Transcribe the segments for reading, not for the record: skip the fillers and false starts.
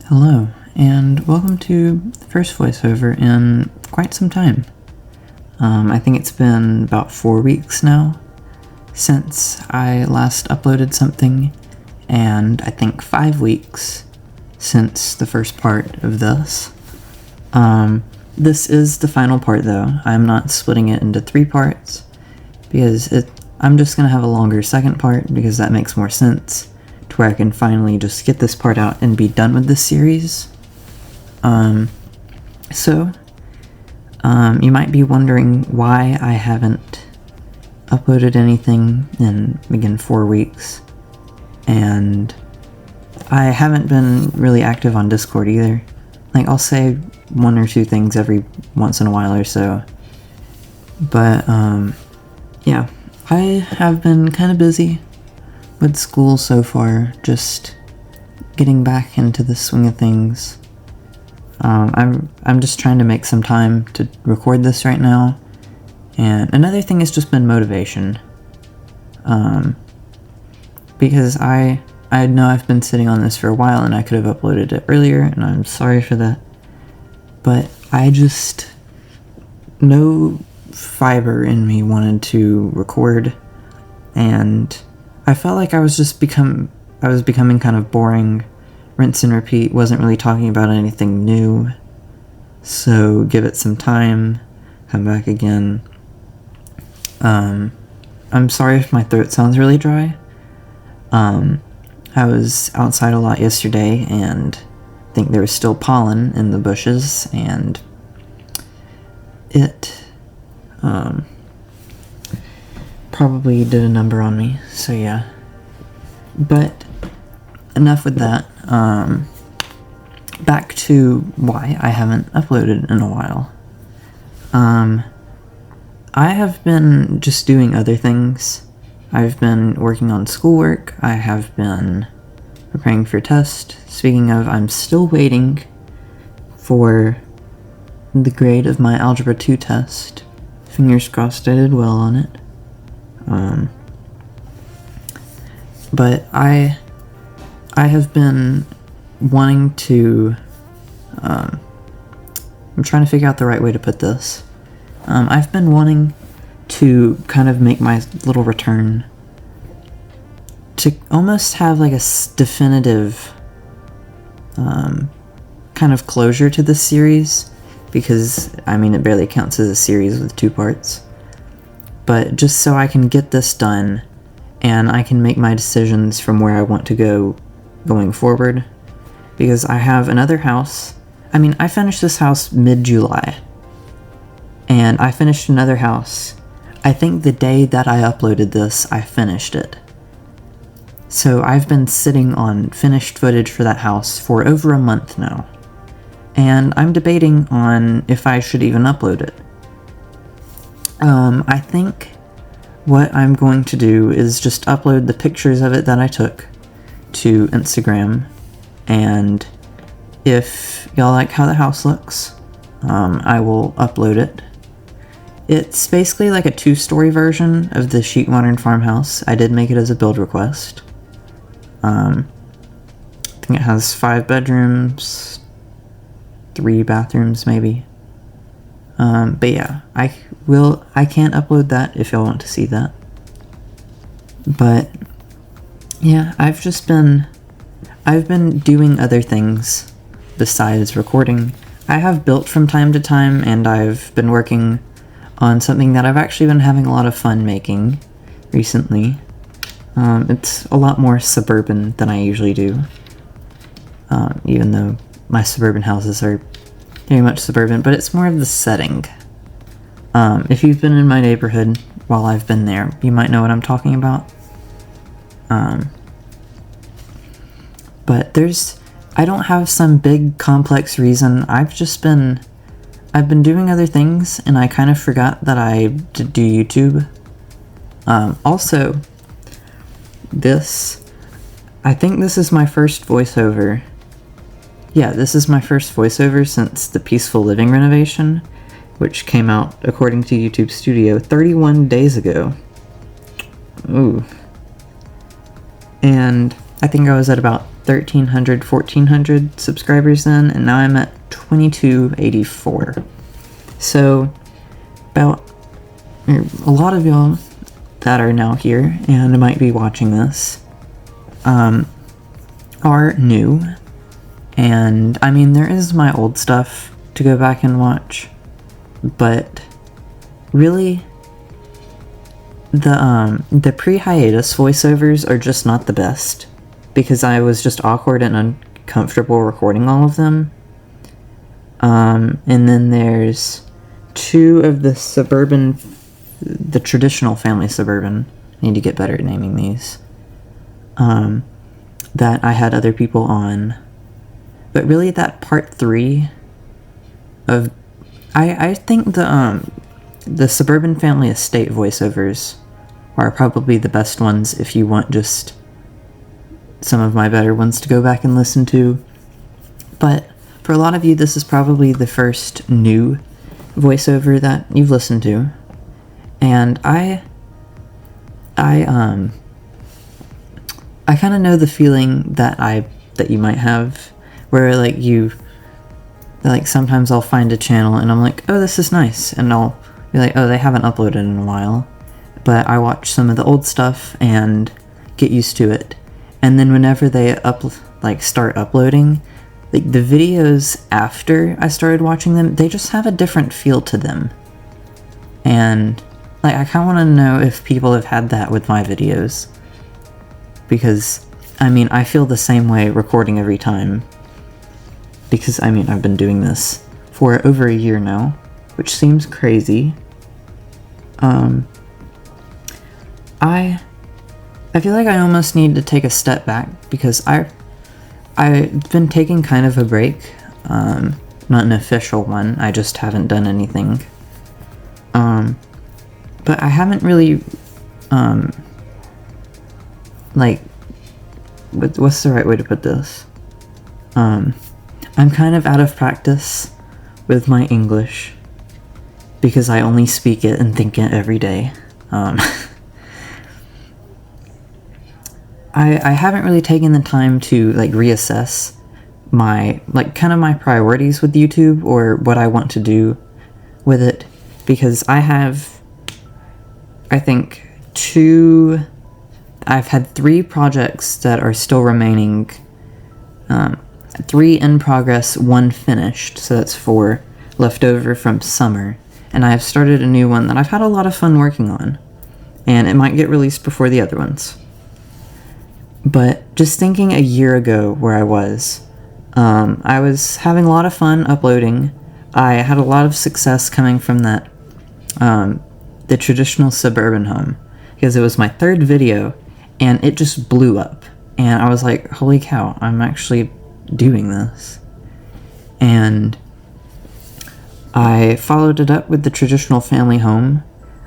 Hello, and welcome to the first voiceover in quite some time. I think it's been about 4 weeks now since I last uploaded something, and I think 5 weeks since the first part of this. This is the final part though. I'm not splitting it into 3 parts, because I'm just going to have a longer second part, because that makes more sense, to where I can finally just get this part out and be done with this series. You might be wondering why I haven't uploaded anything in, again, 4 weeks. And I haven't been really active on Discord either. Like, I'll say 1 or 2 things every once in a while or so. But, yeah. I have been kind of busy with school so far, just getting back into the swing of things. I'm just trying to make some time to record this right now, and another thing has just been motivation. Because I know I've been sitting on this for a while and I could have uploaded it earlier, and I'm sorry for that, but no fiber in me wanted to record, and I felt like I was becoming kind of boring, rinse and repeat, wasn't really talking about anything new. So give it some time, come back again. I'm sorry if my throat sounds really dry. I was outside a lot yesterday, and I think there was still pollen in the bushes, and it probably did a number on me, so yeah. But enough with that. Back to why I haven't uploaded in a while. I have been just doing other things. I've been working on schoolwork. I have been preparing for test. Speaking of, I'm still waiting for the grade of my Algebra 2 test. Fingers crossed I did well on it. But I have been wanting to, I'm trying to figure out the right way to put this. I've been wanting to kind of make my little return, to almost have like a definitive kind of closure to this series, because, I mean, it barely counts as a series with 2 parts. But just so I can get this done, and I can make my decisions from where I want to go going forward. Because I have another house. I mean, I finished this house mid-July. And I finished another house. I think the day that I uploaded this, I finished it. So I've been sitting on finished footage for that house for over a month now. And I'm debating on if I should even upload it. I think what I'm going to do is just upload the pictures of it that I took to Instagram, and if y'all like how the house looks, I will upload it. It's basically like a 2-story version of the Sheet Modern Farmhouse. I did make it as a build request. I think it has 5 bedrooms, 3 bathrooms maybe. But yeah, I can't upload that if y'all want to see that. But yeah, I've been doing other things besides recording. I have built from time to time, and I've been working on something that I've actually been having a lot of fun making recently. It's a lot more suburban than I usually do. Even though my suburban houses are very much suburban, but it's more of the setting. If you've been in my neighborhood while I've been there, you might know what I'm talking about. But I don't have some big complex reason. I've been doing other things, and I kind of forgot that I did do YouTube. Also, I think this is my first voiceover. Yeah, this is my first voiceover since the Peaceful Living renovation, which came out, according to YouTube Studio, 31 days ago. Ooh. And I think I was at about 1,300, 1,400 subscribers then, and now I'm at 2,284. So, about a lot of y'all that are now here and might be watching this are new. And I mean, there is my old stuff to go back and watch, but really, the pre-hiatus voiceovers are just not the best, because I was just awkward and uncomfortable recording all of them. And then there's 2 of the traditional family Suburban, I need to get better at naming these, that I had other people on. But really, that part 3 of, I think the Suburban Family Estate voiceovers are probably the best ones if you want just some of my better ones to go back and listen to. But for a lot of you, this is probably the first new voiceover that you've listened to. And I kind of know the feeling that you might have, where like sometimes I'll find a channel and I'm like, oh, this is nice, and I'll be like, oh, they haven't uploaded in a while, but I watch some of the old stuff and get used to it, and then whenever they start uploading, like the videos after I started watching them, they just have a different feel to them, and like I kind of want to know if people have had that with my videos, because I mean, I feel the same way recording every time. Because, I mean, I've been doing this for over a year now, which seems crazy. I feel like I almost need to take a step back, because I've been taking kind of a break. Not an official one, I just haven't done anything. But I haven't really, what's the right way to put this? I'm kind of out of practice with my English, because I only speak it and think it every day. I haven't really taken the time to reassess my my priorities with YouTube, or what I want to do with it, because I have, I think, I've had 3 projects that are still remaining, 3 in progress, 1 finished, so that's 4 left over from summer, and I have started a new one that I've had a lot of fun working on, and it might get released before the other ones. But just thinking a year ago where I was having a lot of fun uploading. I had a lot of success coming from that, the traditional suburban home, because it was my 3rd video, and it just blew up, and I was like, holy cow, I'm actually doing this. And I followed it up with the traditional family home,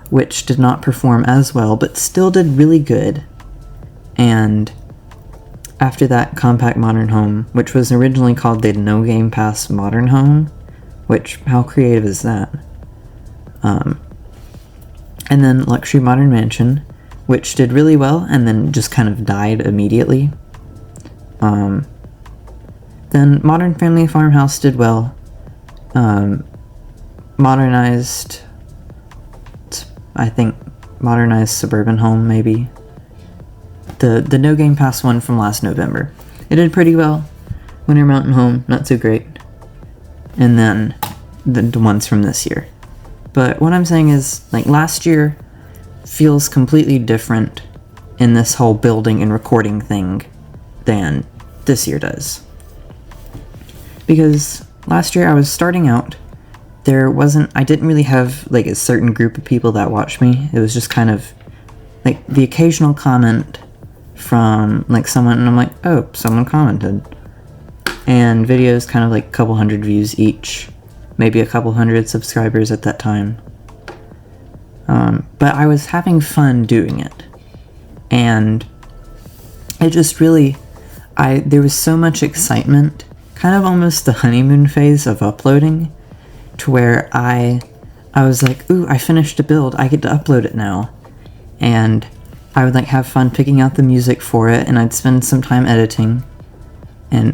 which did not perform as well, but still did really good. And after that, compact modern home, which was originally called the No Game Pass Modern Home, which, how creative is that? And then luxury modern mansion, which did really well and then just kind of died immediately. Then modern family farmhouse did well. Modernized suburban home, maybe. The No Game Pass one from last November. It did pretty well. Winter Mountain Home, not so great. And then the ones from this year. But what I'm saying is, last year feels completely different in this whole building and recording thing than this year does. Because last year I was starting out, I didn't really have a certain group of people that watched me. It was just kind of the occasional comment from someone, and I'm like, oh, someone commented. And videos kind of a couple hundred views each, maybe a couple hundred subscribers at that time. But I was having fun doing it. And it just really, there was so much excitement, kind of almost the honeymoon phase of uploading, to where I was like, ooh, I finished a build, I get to upload it now. And I would have fun picking out the music for it, and I'd spend some time editing. And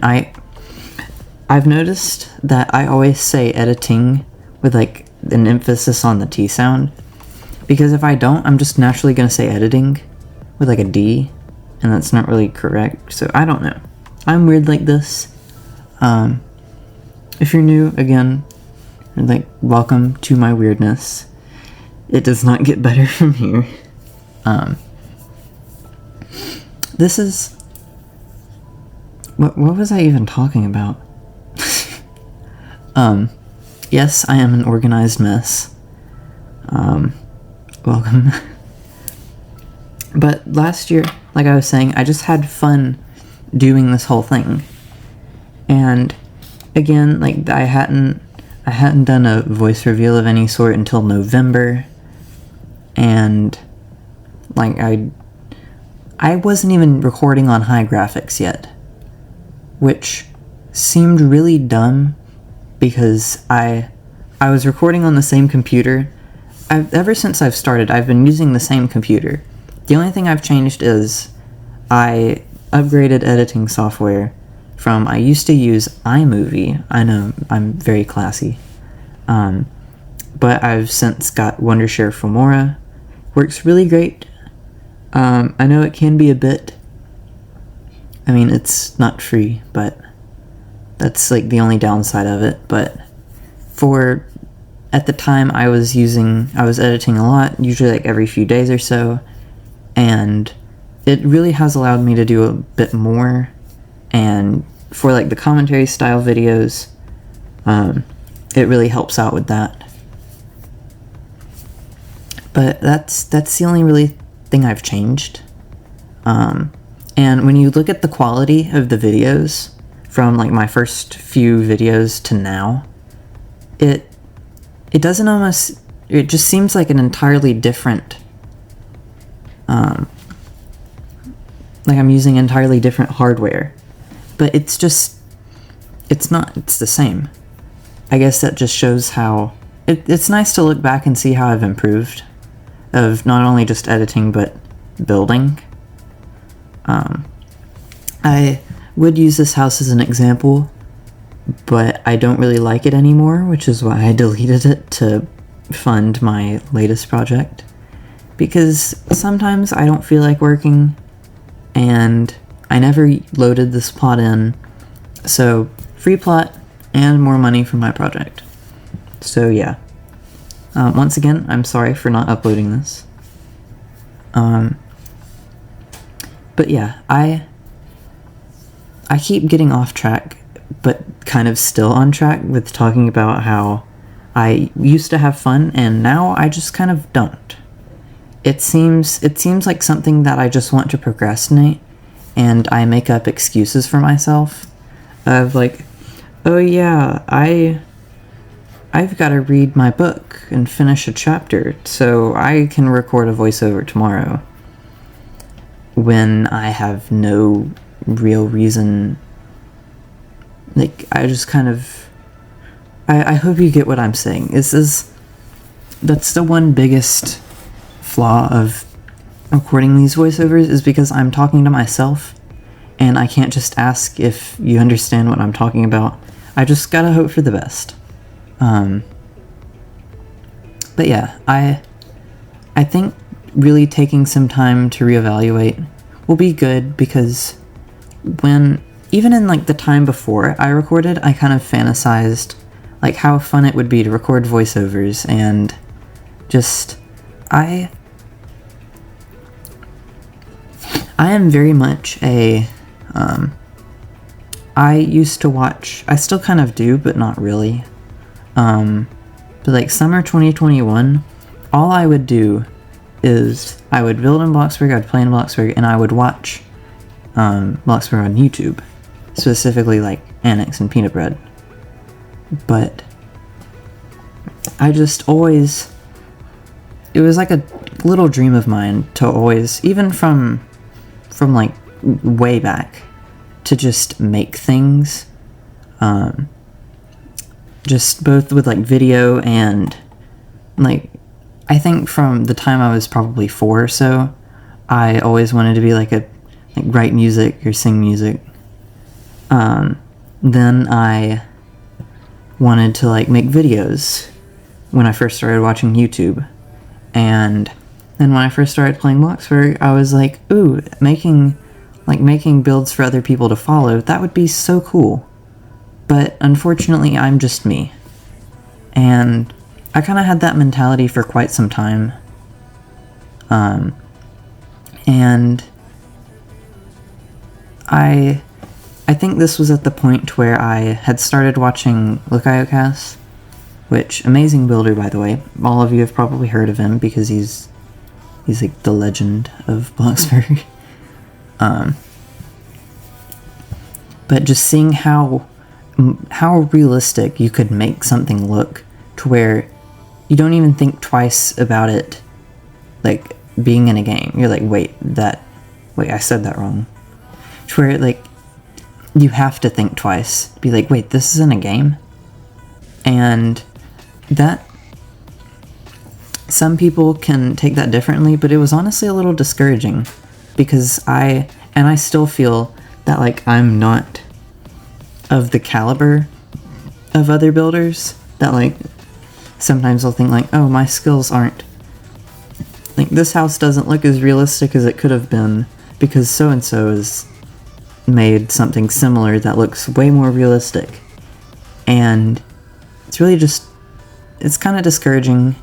I've noticed that I always say editing with like an emphasis on the T sound, because if I don't, I'm just naturally going to say editing with like a D, and that's not really correct. So I don't know. I'm weird like this. If you're new, again, like, welcome to my weirdness. It does not get better from here. This is... What was I even talking about? Yes, I am an organized mess. Welcome. But last year, like I was saying, I just had fun doing this whole thing. And again, like, I hadn't done a voice reveal of any sort until November. And like I wasn't even recording on high graphics yet, which seemed really dumb because I was recording on the same computer. Ever since I've started, I've been using the same computer. The only thing I've changed is I upgraded editing software from, I used to use iMovie. I know, I'm very classy. But I've since got Wondershare Filmora. Works really great. I know it can be a bit... I mean, it's not free, but that's like the only downside of it. But at the time I was editing a lot, usually like every few days or so, and it really has allowed me to do a bit more. And for like the commentary style videos, it really helps out with that. But that's the only really thing I've changed. And when you look at the quality of the videos from like my first few videos to now, it doesn't almost... It just seems like an entirely different... like I'm using entirely different hardware. But it's just... It's not... It's the same. I guess that just shows how... It's nice to look back and see how I've improved. Of not only just editing, but building. I would use this house as an example, but I don't really like it anymore, which is why I deleted it to fund my latest project. Because sometimes I don't feel like working, and I never loaded this plot in, so free plot and more money for my project. So yeah. Once again, I'm sorry for not uploading this. But yeah, I keep getting off track, but kind of still on track with talking about how I used to have fun, and now I just kind of don't. It seems like something that I just want to procrastinate, and I make up excuses for myself of like, oh yeah, I've got to read my book and finish a chapter, so I can record a voiceover tomorrow. When I have no real reason. Like, I just kind of... I hope you get what I'm saying. That's the one biggest flaw of recording these voiceovers, is because I'm talking to myself, and I can't just ask if you understand what I'm talking about. I just gotta hope for the best. But yeah, I think really taking some time to reevaluate will be good, because even in like the time before I recorded, I kind of fantasized like how fun it would be to record voiceovers, and just I am very much a I used to watch, I still kind of do, but not really. But like summer 2021, all I would do is I would build in Bloxburg, I'd play in Bloxburg, and I would watch Bloxburg on YouTube, specifically like Annex and Peanut Bread. But I just always, it was like a little dream of mine to always, even from like way back, to just make things, just both with like video and like, I think from the time I was probably 4 or so, I always wanted to be like write music or sing music. Then I wanted to like make videos when I first started watching YouTube. And then when I first started playing Bloxburg, I was like, ooh, making builds for other people to follow, that would be so cool. But unfortunately, I'm just me. And I kind of had that mentality for quite some time. And I think this was at the point where I had started watching Lucayocast, which, amazing builder, by the way. All of you have probably heard of him because he's like the legend of Bloxburg. But just seeing how realistic you could make something look to where you don't even think twice about it, like, being in a game. You're like, wait, I said that wrong. To where, like, you have to think twice. Be like, wait, this is in a game? And that, some people can take that differently, but it was honestly a little discouraging, because I still feel that, like, I'm not of the caliber of other builders, that, like, sometimes I'll think, like, oh, my skills aren't, like, this house doesn't look as realistic as it could have been, because so-and-so has made something similar that looks way more realistic. And it's really just, it's kind of discouraging,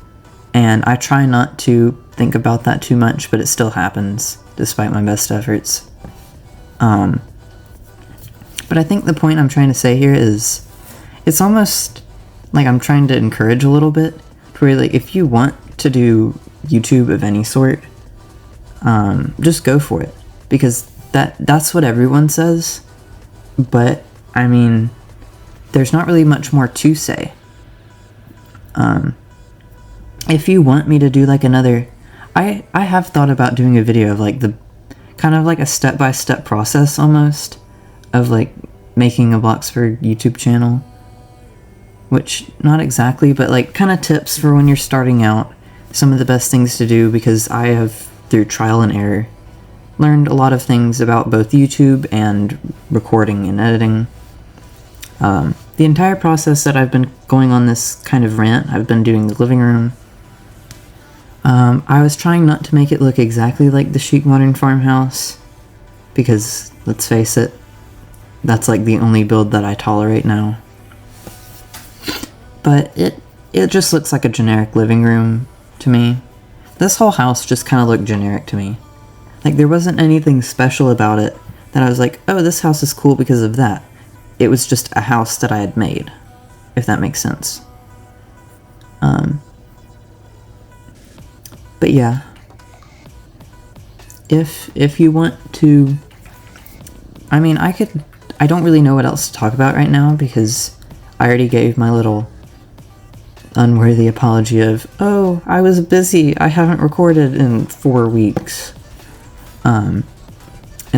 and I try not to think about that too much, but it still happens, despite my best efforts. But I think the point I'm trying to say here is, it's almost like I'm trying to encourage a little bit, to where, like, if you want to do YouTube of any sort, just go for it, because that's what everyone says, but, I mean, there's not really much more to say. If you want me to do, like, another, I have thought about doing a video of, like, the, kind of like a step-by-step process, almost, of, like, making a Bloxburg YouTube channel, which, not exactly, but, like, kind of tips for when you're starting out, some of the best things to do, because I have, through trial and error, learned a lot of things about both YouTube and recording and editing. The entire process that I've been going on this kind of rant, I've been doing the living room. I was trying not to make it look exactly like the chic modern farmhouse, because, let's face it, that's like the only build that I tolerate now. But it just looks like a generic living room to me. This whole house just kind of looked generic to me. Like, there wasn't anything special about it that I was like, oh, this house is cool because of that. It was just a house that I had made, if that makes sense. But yeah, if you want to, I mean, I don't really know what else to talk about right now, because I already gave my little unworthy apology of, oh, I was busy, I haven't recorded in 4 weeks. And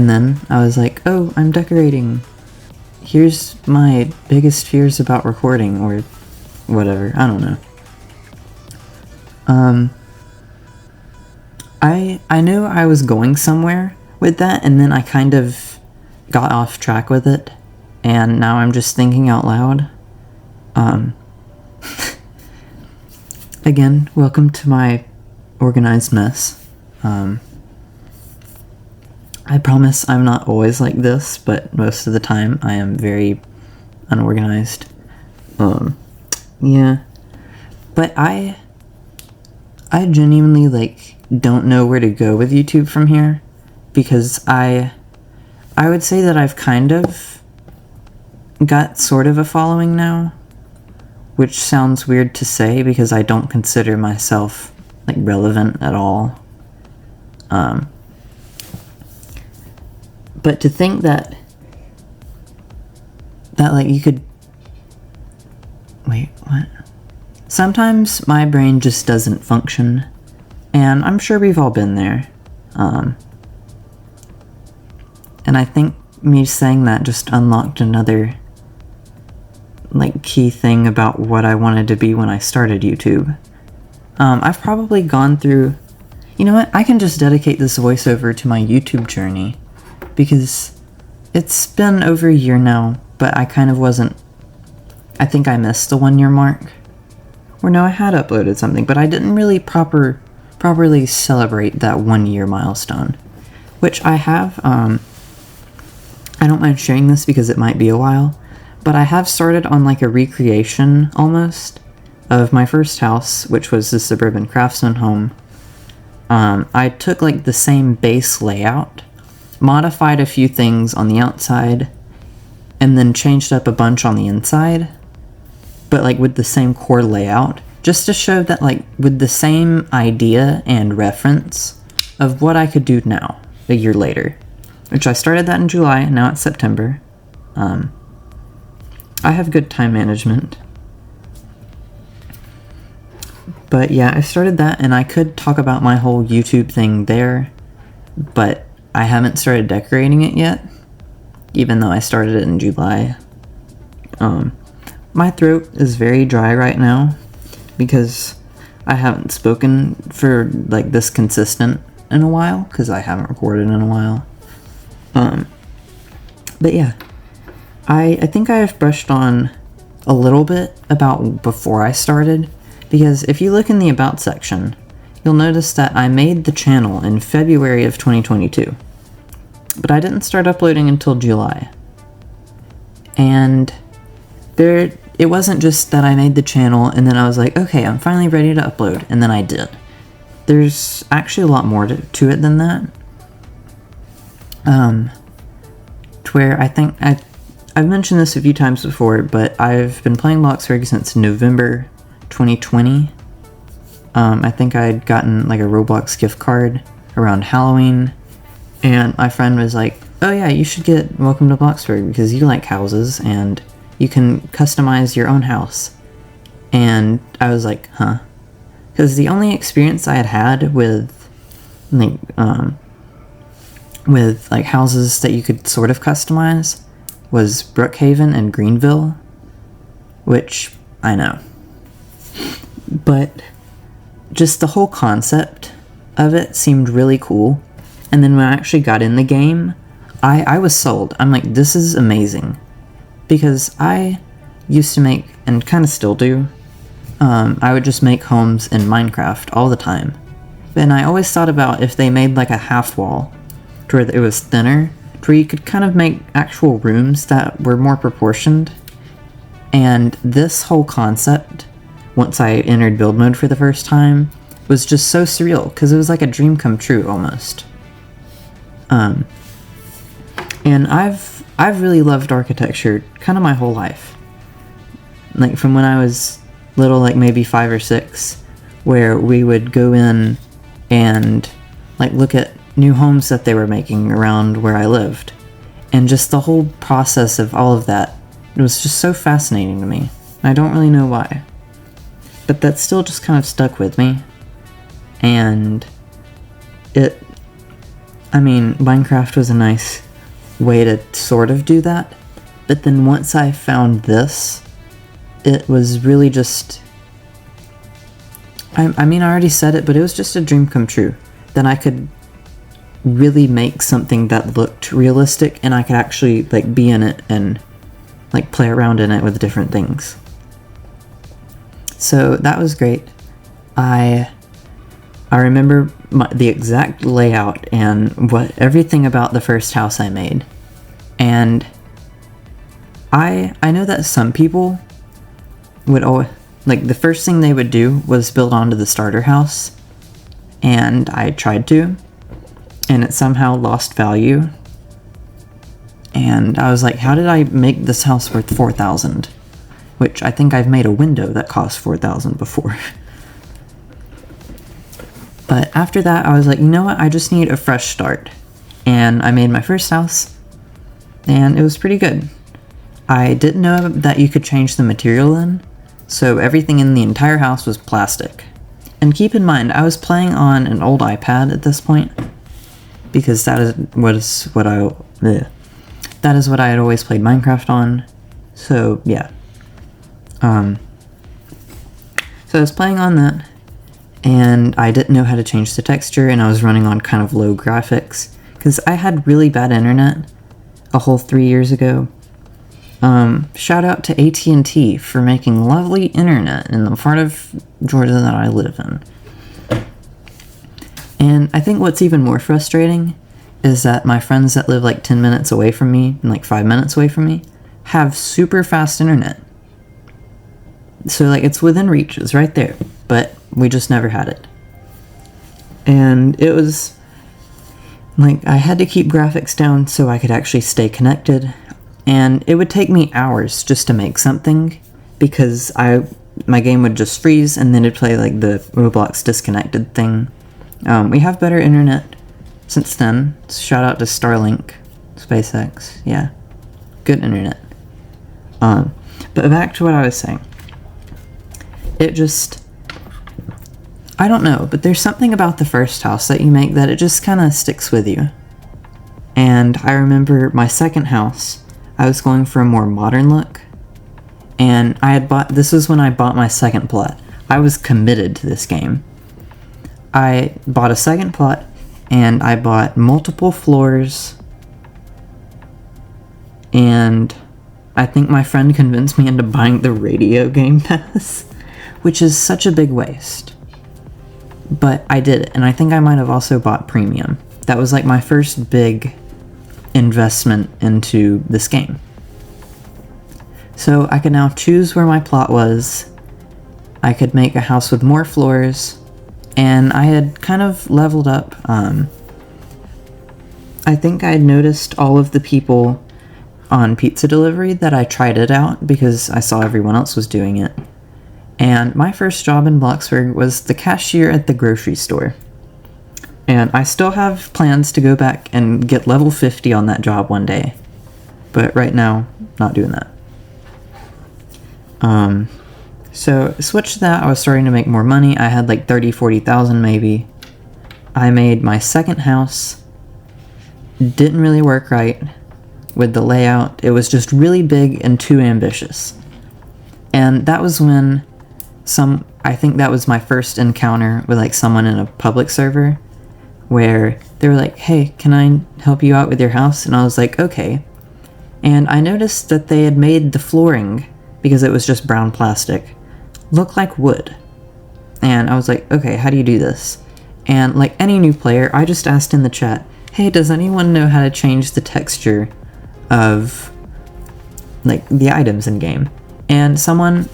then I was like, oh, I'm decorating. Here's my biggest fears about recording, or whatever, I don't know. I knew I was going somewhere with that, and then I kind of got off track with it, and now I'm just thinking out loud. Again, welcome to my organized mess. I promise I'm not always like this, but most of the time I am very unorganized. Yeah. But I genuinely, like, don't know where to go with YouTube from here, because I would say that I've kind of got sort of a following now, which sounds weird to say because I don't consider myself, like, relevant at all. But to think that like, you could, wait, what? Sometimes my brain just doesn't function, and I'm sure we've all been there. And I think me saying that just unlocked another, like, key thing about what I wanted to be when I started YouTube. I've probably gone through, you know what, I can just dedicate this voiceover to my YouTube journey, because It's been over a year now, but I kind of wasn't... I think I missed the 1 year mark. Or no, I had uploaded something, but I didn't really properly celebrate that 1 year milestone. Which I have, I don't mind sharing this because it might be a while, but I have started on like a recreation, almost, of my first house, which was the suburban craftsman home. I took like the same base layout, modified a few things on the outside, and then changed up a bunch on the inside, but like with the same core layout, just to show that like with the same idea and reference of what I could do now, a year later. Which I started that in July, and now it's September. I have good time management. But yeah, I started that, and I could talk about my whole YouTube thing there, but I haven't started decorating it yet, even though I started it in July. My throat is very dry right now, because I haven't spoken for like this consistent in a while, because I haven't recorded in a while. But yeah, I think I have brushed on a little bit about before I started, because if you look in the About section, you'll notice that I made the channel in February of 2022, but I didn't start uploading until July. And it wasn't just that I made the channel and then I was like, okay, I'm finally ready to upload, and then I did. There's actually a lot more to it than that. To where I think I've mentioned this a few times before, but I've been playing Bloxburg since November 2020. I think I'd gotten like a Roblox gift card around Halloween, and my friend was like, oh yeah, you should get Welcome to Bloxburg because you like houses and you can customize your own house. And I was like, huh? Because the only experience I had had with houses that you could sort of customize was Brookhaven and Greenville, which I know. But just the whole concept of it seemed really cool. And then when I actually got in the game, I was sold. I'm like, this is amazing. Because I used to make, and kind of still do, I would just make homes in Minecraft all the time. And I always thought about if they made like a half wall to where it was thinner, to where you could kind of make actual rooms that were more proportioned. And this whole concept, once I entered build mode for the first time, was just so surreal, because it was like a dream come true almost. And I've really loved architecture kind of my whole life. Like from when I was little, like maybe 5 or 6, where we would go in and like look at new homes that they were making around where I lived. And just the whole process of all of that, it was just so fascinating to me. I don't really know why. But that still just kind of stuck with me. And Minecraft was a nice way to sort of do that. But then once I found this, it was really just... I already said it, but it was just a dream come true. That I could really make something that looked realistic, and I could actually like be in it and like play around in it with different things. So that was great. I remember the exact layout and everything about the first house I made. And I know that some people would always, like, the first thing they would do was build onto the starter house, and I tried to, and it somehow lost value. And I was like, how did I make this house worth $4,000? Which I think I've made a window that cost $4,000 before. But after that, I was like, you know what? I just need a fresh start. And I made my first house, and it was pretty good. I didn't know that you could change the material in, so everything in the entire house was plastic. And keep in mind, I was playing on an old iPad at this point, because that is what I had always played Minecraft on. So yeah. So I was playing on that, and I didn't know how to change the texture, and I was running on kind of low graphics, because I had really bad internet. a whole 3 years ago. Shout out to AT&T for making lovely internet in the part of Georgia that I live in. And I think what's even more frustrating is that my friends that live like 10 minutes away from me and like 5 minutes away from me have super fast internet. So like it's within reach, it's right there, but we just never had it. And it was like I had to keep graphics down so I could actually stay connected, and it would take me hours just to make something because my game would just freeze and then it'd play like the Roblox disconnected thing. We have better internet since then. Shout out to Starlink, SpaceX, yeah, good internet. But back to what I was saying. It just, I don't know, but there's something about the first house that you make that it just kind of sticks with you. And I remember my second house, I was going for a more modern look, and this was when I bought my second plot. I was committed to this game. I bought a second plot, and I bought multiple floors, and I think my friend convinced me into buying the radio Game Pass, which is such a big waste. But I did it, and I think I might have also bought Premium. That was like my first big investment into this game. So I could now choose where my plot was, I could make a house with more floors, and I had kind of leveled up. I think I had noticed all of the people on pizza delivery that I tried it out because I saw everyone else was doing it. And my first job in Bloxburg was the cashier at the grocery store. And I still have plans to go back and get level 50 on that job one day. But right now, not doing that. So switched to that, I was starting to make more money. I had like 40,000 maybe. I made my second house. Didn't really work right with the layout. It was just really big and too ambitious. And that was when I think that was my first encounter with like someone in a public server where they were like, hey, can I help you out with your house? And I was like, okay. And I noticed that they had made the flooring, because it was just brown plastic, look like wood. And I was like, okay, how do you do this? And like any new player, I just asked in the chat, hey, does anyone know how to change the texture of like the items in game? And someone,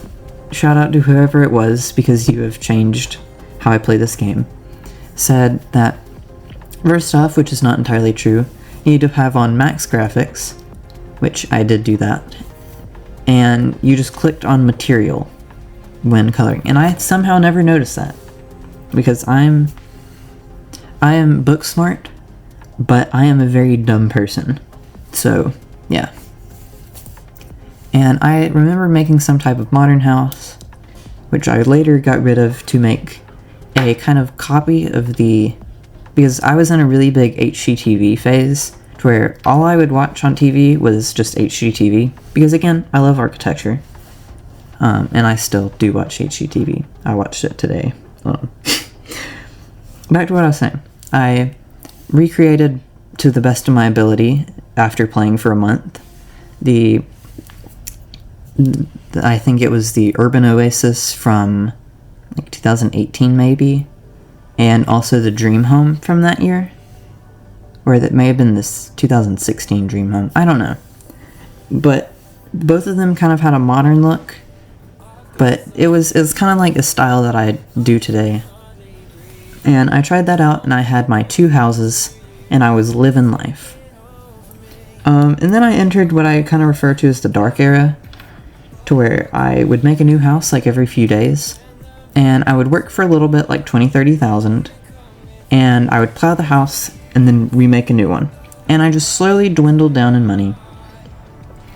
shout out to whoever it was, because you have changed how I play this game, said that first off, which is not entirely true, you need to have on max graphics, which I did do that, and you just clicked on material when coloring. And I somehow never noticed that, because I am book smart, but I am a very dumb person. So, yeah. And I remember making some type of modern house, which I later got rid of to make a kind of copy of because I was in a really big HGTV phase, to where all I would watch on TV was just HGTV, because again, I love architecture, and I still do watch HGTV. I watched it today. Back to what I was saying. I recreated, to the best of my ability, after playing for a month, I think it was the Urban Oasis from like 2018 maybe, and also the Dream Home from that year, or that may have been this 2016 Dream Home, I don't know. But both of them kind of had a modern look, but it was kind of like a style that I do today. And I tried that out, and I had my 2 houses, and I was living life. And then I entered what I kind of refer to as the dark era, to where I would make a new house like every few days, and I would work for a little bit, like 20,000-30,000, and I would plow the house and then remake a new one. And I just slowly dwindled down in money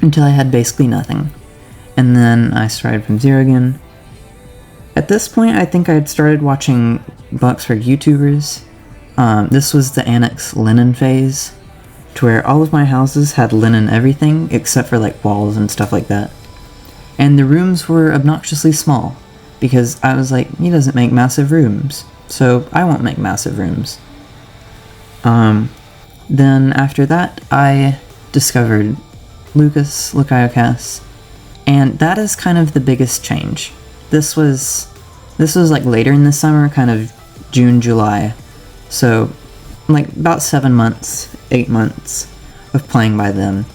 until I had basically nothing. And then I started from zero again. At this point, I think I had started watching Bloxburg YouTubers. This was the Annex linen phase, to where all of my houses had linen everything except for like walls and stuff like that. And the rooms were obnoxiously small, because I was like, he doesn't make massive rooms, so I won't make massive rooms. Then after that, I discovered Lucas Lukaiocast, and that is kind of the biggest change. This was like later in the summer, kind of June, July, so like about 7 months, 8 months of playing by then.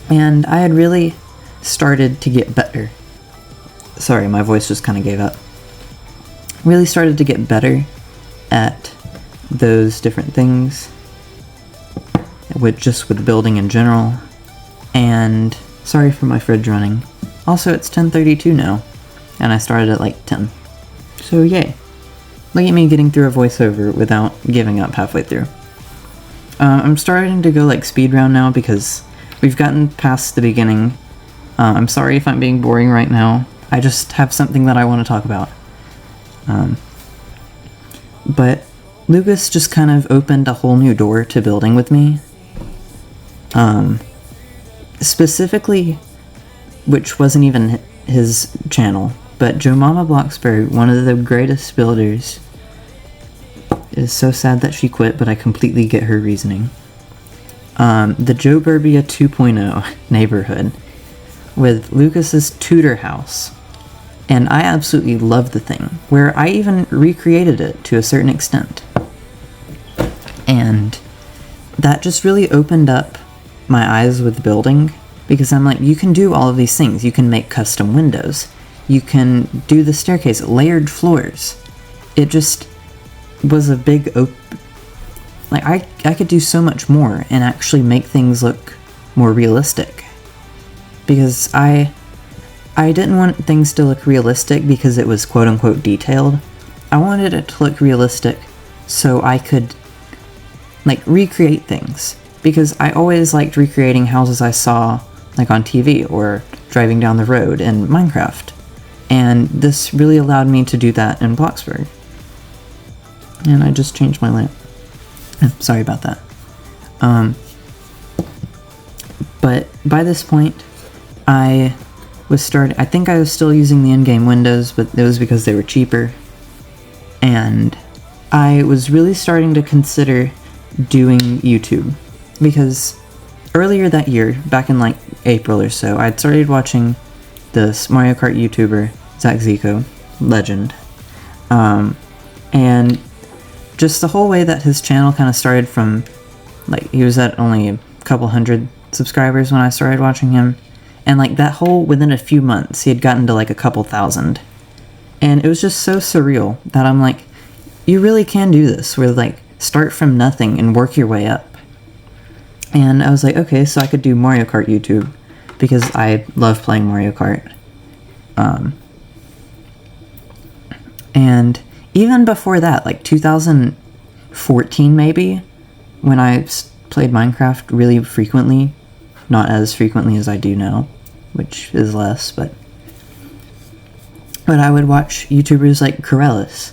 And I had really started to get better. Sorry, my voice just kind of gave up. Really started to get better at those different things, with building in general. And sorry for my fridge running. Also, it's 10:32 now, and I started at like 10. So yay. Look at me getting through a voiceover without giving up halfway through. I'm starting to go like speed round now because we've gotten past the beginning. I'm sorry if I'm being boring right now. I just have something that I want to talk about. But Lucas just kind of opened a whole new door to building with me. Specifically, which wasn't even his channel, but Joe Mama Bloxburg, one of the greatest builders. It's so sad that she quit, but I completely get her reasoning. The Joe Burbia 2.0 neighborhood with Lucas's Tudor house. And I absolutely love the thing, where I even recreated it to a certain extent. And that just really opened up my eyes with building, because I'm like, you can do all of these things. You can make custom windows. You can do the staircase, layered floors. It just was a big like, I could do so much more and actually make things look more realistic. Because I didn't want things to look realistic because it was quote-unquote detailed. I wanted it to look realistic so I could, like, recreate things. Because I always liked recreating houses I saw, like, on TV or driving down the road in Minecraft. And this really allowed me to do that in Bloxburg. And I just changed my lamp. Sorry about that. But by this point, I think I was still using the in-game windows, but it was because they were cheaper. And I was really starting to consider doing YouTube. Because earlier that year, back in like April or so, I'd started watching this Mario Kart YouTuber, Zach Zico, legend. And just the whole way that his channel kind of started from, like, he was at only a couple hundred subscribers when I started watching him. And like that whole, within a few months, he had gotten to like a couple thousand. And it was just so surreal that I'm like, you really can do this, where like, start from nothing and work your way up. And I was like, okay, so I could do Mario Kart YouTube, because I love playing Mario Kart. And even before that, like 2014 maybe, when I played Minecraft really frequently, not as frequently as I do now, which is less, but I would watch YouTubers like Corellis,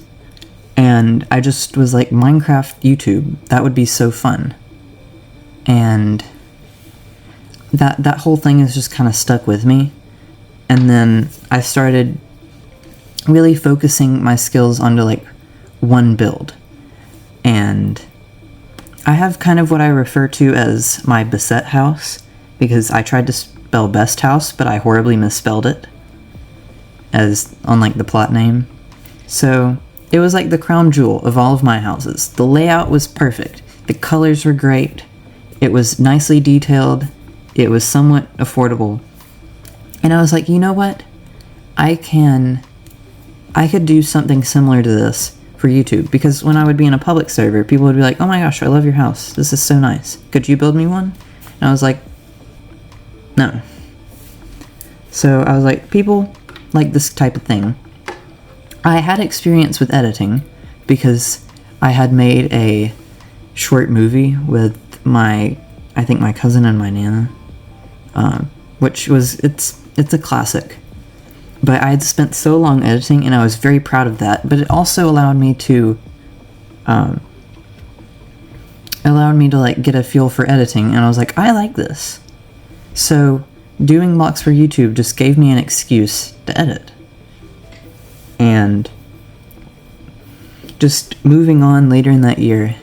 and I just was like, Minecraft YouTube, that would be so fun. And that whole thing is just kind of stuck with me. And then I started really focusing my skills onto like one build. And I have kind of what I refer to as my beset house, because I tried to spell best house, but I horribly misspelled it, as on like the plot name. So it was like the crown jewel of all of my houses. The layout was perfect. The colors were great. It was nicely detailed. It was somewhat affordable. And I was like, you know what? I could do something similar to this for YouTube, because when I would be in a public server, people would be like, oh my gosh, I love your house. This is so nice. Could you build me one? And I was like, no. So I was like, people like this type of thing. I had experience with editing because I had made a short movie with I think my cousin and my nana, which was, it's a classic. But I had spent so long editing, and I was very proud of that. But it also allowed me to like get a feel for editing, and I was like, I like this. So doing blocks for YouTube just gave me an excuse to edit. And just moving on later in that year,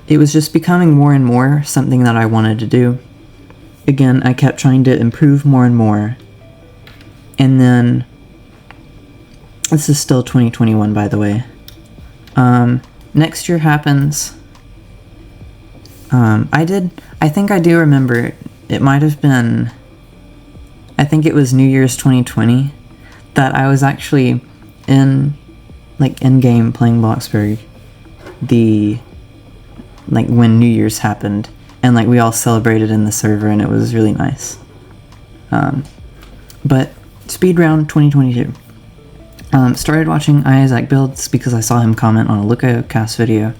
it was just becoming more and more something that I wanted to do. Again, I kept trying to improve more and more. And then, this is still 2021, by the way. Next year happens. I think I do remember, it might have been, I think it was New Year's 2020, that I was actually in-game playing Bloxburg, when New Year's happened, and, we all celebrated in the server, and it was really nice. But, Speed Round 2022. Started watching Isaac builds because I saw him comment on a LucaCast video,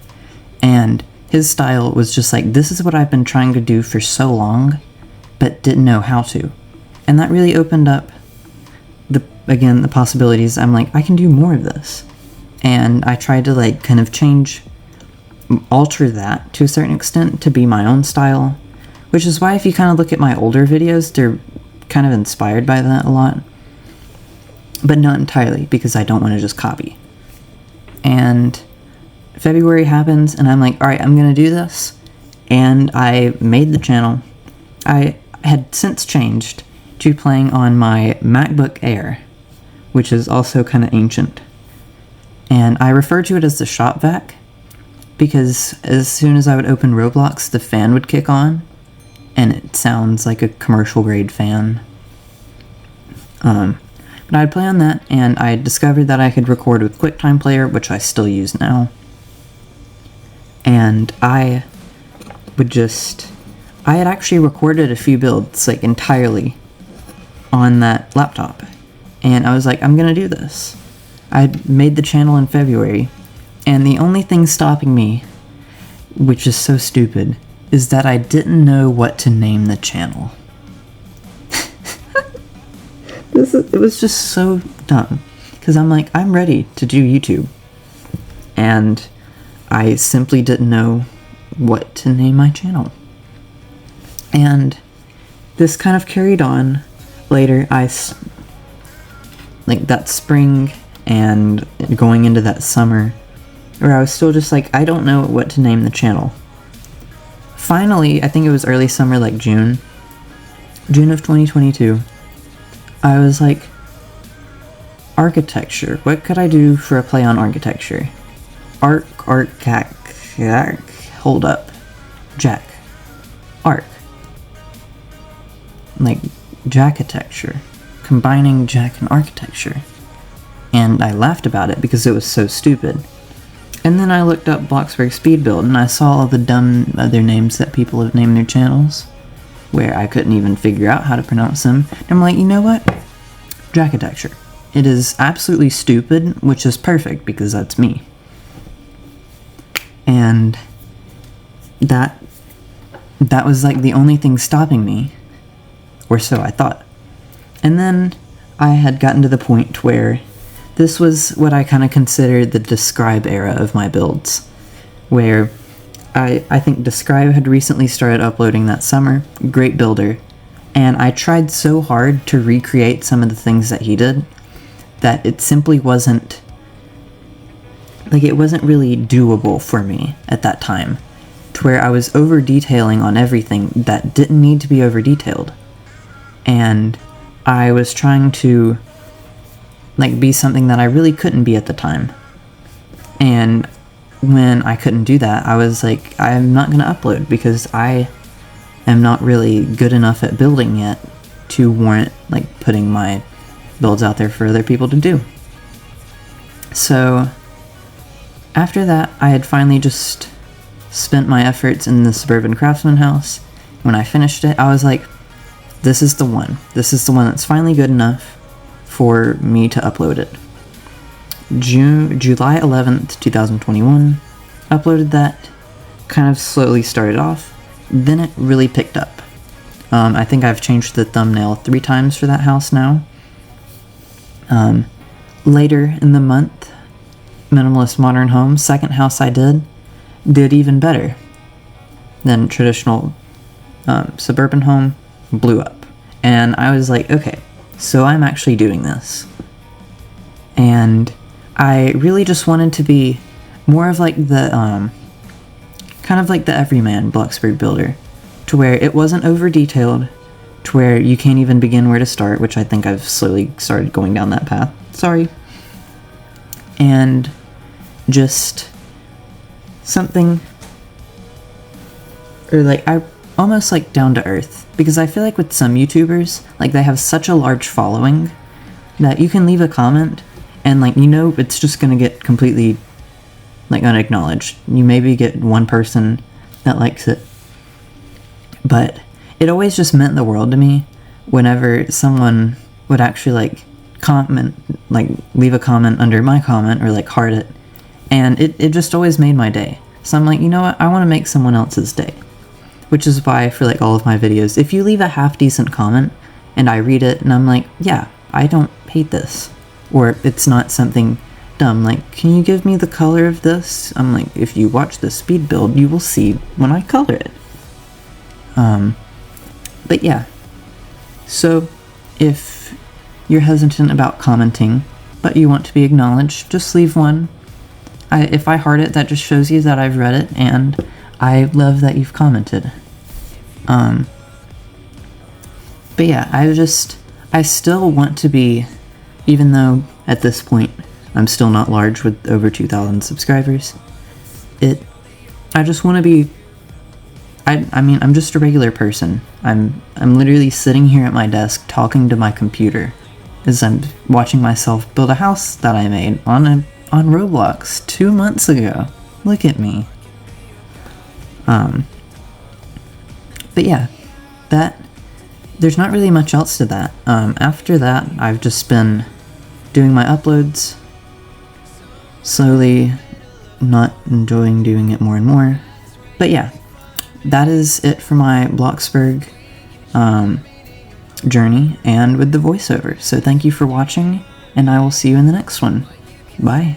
and his style was just like, this is what I've been trying to do for so long, but didn't know how to. And that really opened up, the possibilities. I'm like, I can do more of this. And I tried to, kind of alter that to a certain extent to be my own style, which is why if you kind of look at my older videos, they're kind of inspired by that a lot. But not entirely, because I don't want to just copy. And February happens, and I'm like, alright, I'm gonna do this. And I made the channel. I had since changed to playing on my MacBook Air, which is also kind of ancient. And I refer to it as the shop vac, because as soon as I would open Roblox, the fan would kick on, and it sounds like a commercial grade fan. But I'd play on that, and I discovered that I could record with QuickTime Player, which I still use now. And I had actually recorded a few builds, entirely on that laptop. And I was like, I'm gonna do this. I made the channel in February, and the only thing stopping me, which is so stupid, is that I didn't know what to name the channel. It was just so dumb, because I'm like, I'm ready to do YouTube, and I simply didn't know what to name my channel. And this kind of carried on later. That spring and going into that summer, where I was still just like, I don't know what to name the channel. Finally, I think it was early summer, June of 2022, I was like, architecture. What could I do for a play on architecture? Hold up. Jack. Arc. Jackitecture. Combining Jack and architecture. And I laughed about it because it was so stupid. And then I looked up Bloxburg Speedbuild, and I saw all the dumb other names that people have named their channels, where I couldn't even figure out how to pronounce them. And I'm like, you know what? Jackitecture. It is absolutely stupid, which is perfect, because that's me. And that was the only thing stopping me, or so I thought. And then I had gotten to the point where this was what I kind of considered the Describe era of my builds, where I think Describe had recently started uploading that summer, great builder, and I tried so hard to recreate some of the things that he did, that it simply wasn't, it wasn't really doable for me at that time, to where I was over-detailing on everything that didn't need to be over-detailed, and I was trying to, be something that I really couldn't be at the time, and when I couldn't do that, I was like, I'm not going to upload, because I am not really good enough at building yet to warrant, putting my builds out there for other people to do. So, after that, I had finally just spent my efforts in the Suburban Craftsman house. When I finished it, I was like, this is the one. This is the one that's finally good enough for me to upload it. July 11th, 2021, uploaded that, kind of slowly started off, then it really picked up. I think I've changed the thumbnail 3 times for that house now. Later in the month, Minimalist Modern Home, second house I did even better than traditional suburban home, blew up. And I was like, okay, so I'm actually doing this. And I really just wanted to be more of the kind of like the everyman Bloxburg builder, to where it wasn't over detailed, to where you can't even begin where to start, which I think I've slowly started going down that path. Sorry. And just something, or like, I almost like down to earth, because I feel like with some YouTubers, like they have such a large following that you can leave a comment and like, you know, it's just gonna get completely like unacknowledged. You maybe get one person that likes it, but it always just meant the world to me whenever someone would actually like comment, like leave a comment under my comment or like heart it, and it just always made my day. So I'm like, you know what, I want to make someone else's day, which is why for like all of my videos, if you leave a half decent comment and I read it and I'm like, yeah, I don't hate this, or it's not something dumb, like, can you give me the color of this? I'm like, if you watch the speed build, you will see when I color it. But yeah, so if you're hesitant about commenting, but you want to be acknowledged, just leave one. If I heart it, that just shows you that I've read it, and I love that you've commented. But yeah, I still want to be, even though at this point I'm still not large with over 2,000 subscribers, I just want to be, I mean, I'm just a regular person. I'm literally sitting here at my desk talking to my computer as I'm watching myself build a house that I made on Roblox 2 months ago. Look at me. But yeah, there's not really much else to that. After that, I've just been doing my uploads, slowly not enjoying doing it more and more. But yeah, that is it for my Bloxburg journey and with the voiceover. So thank you for watching, and I will see you in the next one. Bye.